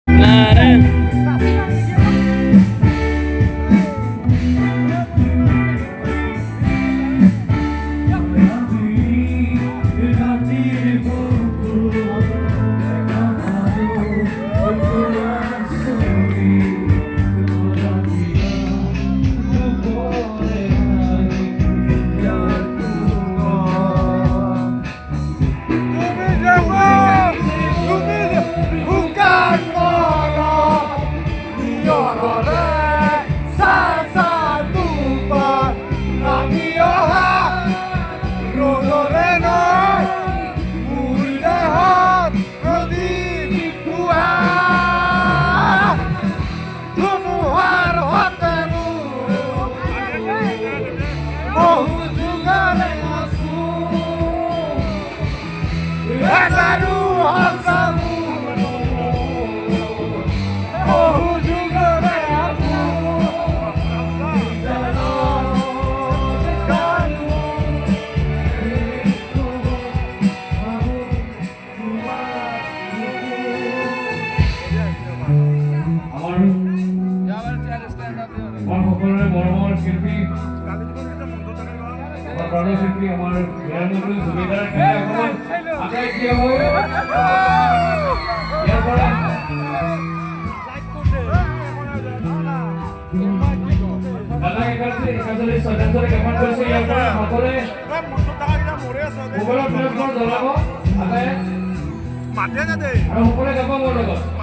Nah, সকলোৰে মৰমৰ শিল্পী প্ৰাণৰ শিল্পী আমাৰ বিৰামন্ত্ৰী জুবিনদাৰ আটাই কি হ'ব ইয়াৰ পৰা দাদা একাজলি শ্ৰদ্ধাঞ্জলি জ্ঞাপন কৰিছে ইয়াৰ পৰা সকলোৱে মোবাইলৰ ফ্লেশ্ববোৰ জ্বলাব আটাই আৰু সকলোৱে যাব মোৰ লগত